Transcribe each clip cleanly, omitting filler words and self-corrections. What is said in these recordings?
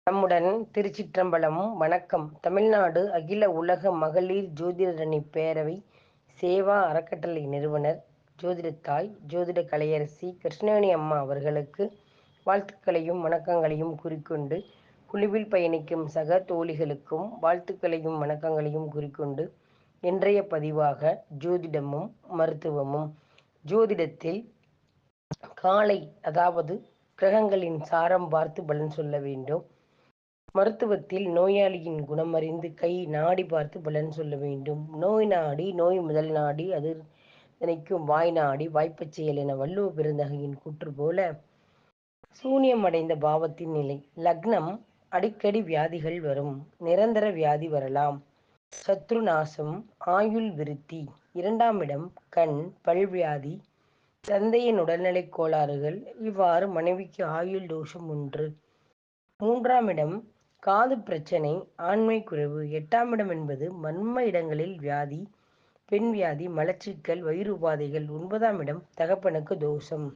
நம்முடன் திருச்சிற்றம்பலம். வணக்கம். தமிழ்நாடு அகில உலக மகளிர் ஜோதிடரணி பேரவை சேவா அறக்கட்டளை நிறுவனர் ஜோதிடத்தாய் ஜோதிட கலையரசி கிருஷ்ணவேணி அம்மா அவர்களுக்கு வாழ்த்துக்களையும் வணக்கங்களையும் கூறிக்கொண்டு, குழுவில் பயணிக்கும் சக தோழிகளுக்கும் வாழ்த்துக்களையும் வணக்கங்களையும் கூறிக்கொண்டு, இன்றைய பதிவாக ஜோதிடமும் மருத்துவமும். ஜோதிடத்தில் காலை, அதாவது கிரகங்களின் சாரம் பார்த்து பலன் சொல்ல வேண்டும். மருத்துவத்தில் நோயாளியின் குணமறிந்து கை நாடி பார்த்து பலன் சொல்ல வேண்டும். நோய் நாடி, நோய் முதல் நாடி, அது நினைக்கும் வாய் நாடி, வாய்ப்பச் செயல் என வள்ளுவ பெருந்தகையின் கூற்று போல, சூனியம் அடைந்த பாவத்தின் நிலை. லக்னம் அடிக்கடி வியாதிகள் வரும். நிரந்தர வியாதி வரலாம். சத்ரு நாசம், ஆயுள் விருத்தி. 2ஆம் இடம் கண், பல்வியாதி, தந்தையின் உடல்நலைக் கோளாறுகள். இவ்வாறு மனைவிக்கு ஆயுள் தோஷம் 1. 3ஆம் இடம் காது பிரச்சனை, ஆண்மை குறைவு. 8ஆம் இடம் என்பது மர்ம இடங்களில் வியாதி, பெண் வியாதி, மலச்சிக்கல், வயிறு உபாதைகள். 9ஆம் இடம் தகப்பனுக்கு தோஷம்.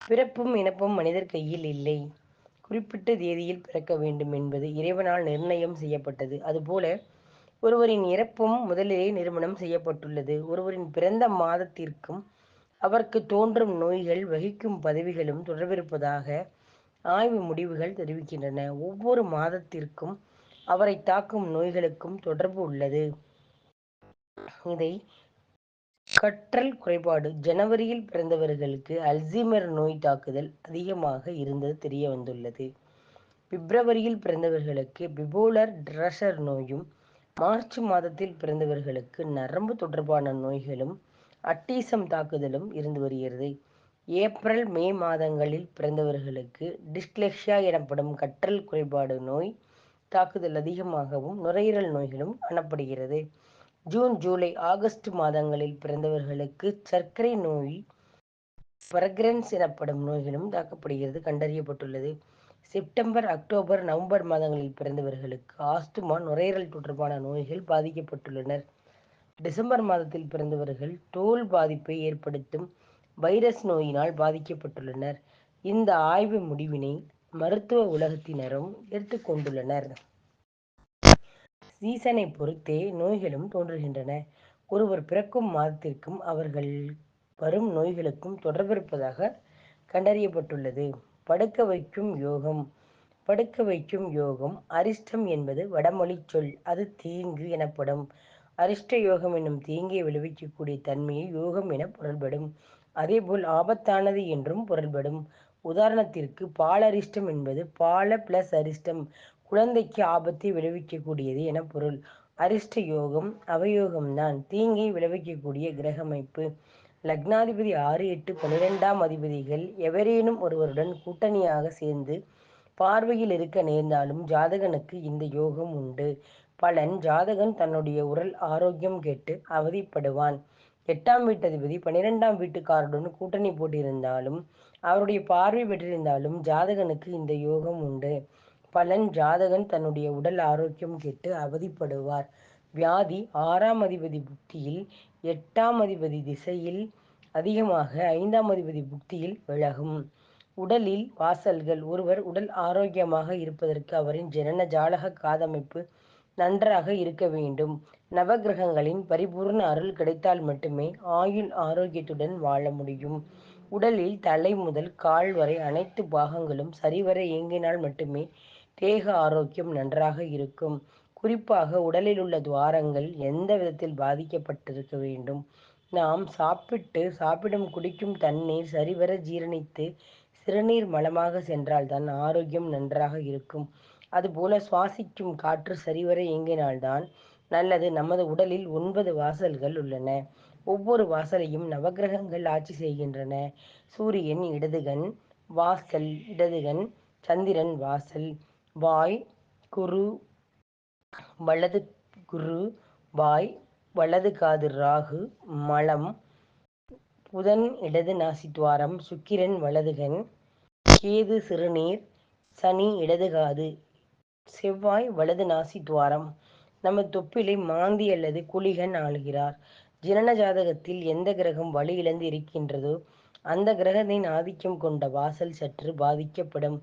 பிறப்பும் இனப்பும் மனிதர் கையில் இல்லை. குறிப்பிட்ட தேதியில் பிறக்க வேண்டும் என்பது இறைவனால் நிர்ணயம் செய்யப்பட்டது. அதுபோல ஒருவரின் இறப்பும் முதலிலே நிறுவனம் செய்யப்பட்டுள்ளது. ஒருவரின் பிறந்த மாதத்திற்கும் அவருக்கு தோன்றும் நோய்கள், வகிக்கும் பதவிகளும் தொடர்பிருப்பதாக ஆய்வு முடிவுகள் தெரிவிக்கின்றன. ஒவ்வொரு மாதத்திற்கும் அவரை தாக்கும் நோய்களுக்கும் தொடர்பு உள்ளது. இதை கற்றல் குறைபாடு. ஜனவரியில் பிறந்தவர்களுக்கு அல்சைமர் நோய் தாக்குதல் அதிகமாக இருந்தது தெரிய வந்துள்ளது. பிப்ரவரியில் பிறந்தவர்களுக்கு பிபோலர் டிரஷர் நோயும், மார்ச் மாதத்தில் பிறந்தவர்களுக்கு நரம்பு தொடர்பான நோய்களும், அட்டிசம் தாக்குதலும் இருந்து வருகிறது. ஏப்ரல் மே மாதங்களில் பிறந்தவர்களுக்கு டிஸ்லெக்ஸியா எனப்படும் கற்றல் குறைபாடு நோய் தாக்குதல் அதிகமாகவும், நுரையீரல் நோய்களும் காணப்படுகிறது. ஜூன் ஜூலை ஆகஸ்ட் மாதங்களில் பிறந்தவர்களுக்கு சர்க்கரை நோய், பிரக்ரன்ஸ் எனப்படும் நோய்களும் தாக்கப்படுகிறது கண்டறியப்பட்டுள்ளது. செப்டம்பர் அக்டோபர் நவம்பர் மாதங்களில் பிறந்தவர்களுக்கு ஆஸ்துமா, நுரையீரல் தொடர்பான நோய்கள் பாதிக்கப்பட்டுள்ளனர். டிசம்பர் மாதத்தில் பிறந்தவர்கள் தோல் பாதிப்பை ஏற்படுத்தும் வைரஸ் நோயினால் பாதிக்கப்பட்டுள்ளனர். இந்த ஆய்வு முடிவினை மருத்துவ உலகத்தினரும் ஏற்றுக்கொண்டுள்ளனர். சீசனை பொறுத்தே நோய்களும் தோன்றுகின்றன. ஒருவர் பிறக்கும் மாதத்திற்கும் அவர்கள் வரும் நோய்களுக்கும் தொடர்பிருப்பதாக கண்டறியப்பட்டுள்ளது. படுக்க வைக்கும் யோகம். படுக்க வைக்கும் யோகம் அரிஷ்டம் என்பது வடமொழிச் சொல். அது தீங்கு எனப்படும். அரிஷ்ட யோகம் என்னும் தீங்கை விளைவிக்கக்கூடிய தன்மையை யோகம் என பொருள்படும். அதேபோல் ஆபத்தானது என்றும் பொருள்படும். உதாரணத்திற்கு பாலரிஷ்டம் என்பது பால பிளஸ் அரிஷ்டம், குழந்தைக்கு ஆபத்தை விளைவிக்கக்கூடியது என பொருள். அரிஷ்ட யோகம் அவயோகம்தான், தீங்கை விளைவிக்கக்கூடிய கிரக அமைப்பு. லக்னாதிபதி 6, 8, 12ஆம் அதிபதிகள் எவரேனும் ஒருவருடன் கூட்டணியாக சேர்ந்து பார்வையில் இருக்க நேர்ந்தாலும் ஜாதகனுக்கு இந்த யோகம் உண்டு. பலன்: ஜாதகன் தன்னுடைய உடல் ஆரோக்கியம் கெட்டு அவதிப்படுவான். 8ஆம் வீட்டதிபதி 12ஆம் வீட்டுக்காரருடன் கூட்டணி போட்டிருந்தாலும், அவருடைய பார்வை பெற்றிருந்தாலும் ஜாதகனுக்கு இந்த யோகம் உண்டு. பலன்: ஜாதகன் தன்னுடைய உடல் ஆரோக்கியம் கெட்டு அவதிப்படுவார். வியாதி: 6ஆம் அதிபதி புக்தியில், 8ஆம் அதிபதி திசையில் அதிகமாக, 5ஆம் அதிபதி புக்தியில் விலகும். உடலில் வாசல்கள். ஒருவர் உடல் ஆரோக்கியமாக இருப்பதற்கு அவரின் ஜனன ஜாதக காதமைப்பு நன்றாக இருக்க வேண்டும். நவகிரகங்களின் பரிபூர்ண அருள் கிடைத்தால் மட்டுமே ஆயுள் ஆரோக்கியத்துடன் வாழ முடியும். உடலில் தலை முதல் கால் வரை அனைத்து பாகங்களும் சரிவர இயங்கினால் மட்டுமே தேக ஆரோக்கியம் நன்றாக இருக்கும். குறிப்பாக உடலில் உள்ள துவாரங்கள் எந்த விதத்தில் பாதிக்கப்பட்டிருக்க வேண்டும். நாம் சாப்பிடும் குடிக்கும் தண்ணீர் சரிவர ஜீரணித்து சிறுநீர் மலமாக சென்றால்தான் ஆரோக்கியம் நன்றாக இருக்கும். அதுபோல சுவாசிக்கும் காற்று சரிவர இயங்கினால்தான் நல்லது. நமது உடலில் 9 வாசல்கள் உள்ளன. ஒவ்வொரு வாசலையும் நவகிரகங்கள் ஆட்சி செய்கின்றன. சூரியன் இடதுகண் வாசல் இடதுகண், சந்திரன் வாசல். வாய் குரு வலது குரு வாய், வலது காது ராகு, மலம். புதன் இடது நாசித்துவாரம், சுக்கிரன் வலதுகண், கேது சிறுநீர், சனி இடது காது, செவ்வாய் வலது நாசித்துவாரம். நமது தொப்பிலை மாந்தி அல்லது குளிகன் ஆளுகிறார். ஜனன ஜாதகத்தில் எந்த கிரகம் வலு இழந்து இருக்கின்றதோ அந்த கிரகத்தின் ஆதிக்கம் கொண்ட வாசல் சற்று பாதிக்கப்படும்.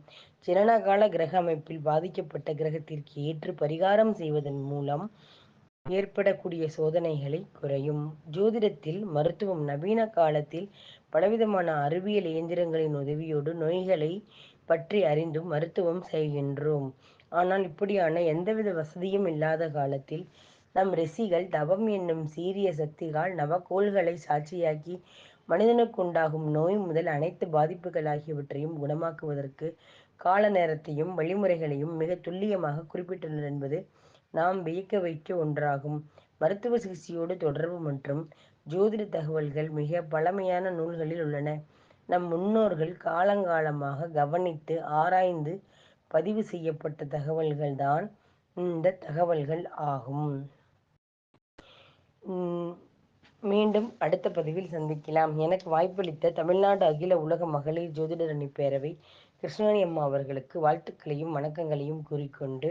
ஜனனகால கிரக அமைப்பில் பாதிக்கப்பட்ட கிரகத்திற்கு ஏற்று பரிகாரம் செய்வதன் மூலம் ஏற்படக்கூடிய சோதனைகளை குறையும். ஜோதிடத்தில் மருத்துவம் நவீன காலத்தில் பலவிதமான அறிவியல் இயந்திரங்களின் உதவியோடு நோய்களை பற்றி அறிந்தும் மருத்துவம் செய்கின்றோம். ஆனால் இப்படியான எந்தவித வசதியும் இல்லாத காலத்தில் நம் ரிஷிகள் தவம் என்னும் சீரிய சக்திகால் நவகோள்களை சாட்சியாக்கி மனிதனுக்குண்டாகும் நோய் முதல் அனைத்து பாதிப்புகள் ஆகியவற்றையும் குணமாக்குவதற்கு கால நேரத்தையும் வழிமுறைகளையும் மிக துல்லியமாக குறிப்பிட்டுள்ளனர் என்பது நாம் வியக்க வைக்க ஒன்றாகும். மருத்துவ சிகிச்சையோடு தொடர்பு மற்றும் ஜோதிட தகவல்கள் மிக பழமையான நூல்களில் உள்ளன. நம் முன்னோர்கள் காலங்காலமாக கவனித்து ஆராய்ந்து பதிவு செய்யப்பட்ட தகவல்கள்தான் இந்த தகவல்கள் ஆகும். மீண்டும் அடுத்த பதிவில் சந்திக்கலாம். எனக்கு வாய்ப்பளித்த தமிழ்நாடு அகில உலக மகளிர் ஜோதிடர் அணி பேரவை கிருஷ்ணவேணி அம்மா அவர்களுக்கு வாழ்த்துக்களையும் வணக்கங்களையும் கூறிக்கொண்டு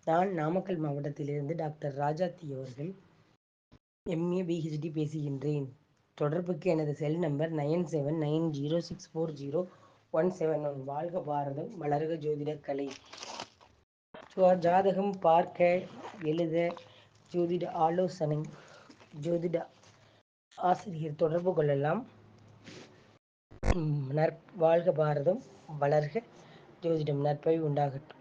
நான் நாமக்கல் மாவட்டத்திலிருந்து டாக்டர் ராஜாத்தி அவர்கள் MA PhD பேசுகின்றேன். தொடர்புக்கு எனது செல் நம்பர் 9790640171. வாழ்க பாரதம், வளர்க ஜோதிடக்கலை. ஜாதகம் பார்க்க, எழுத, ஜோதிட ஆலோசனை, ஜோதிட ஆசிரியர் தொடர்பு கொள்ளலாம். வாழ்க பாரதம், வளர்க ஜோதிடம், நற்பவி உண்டாகட்டும்.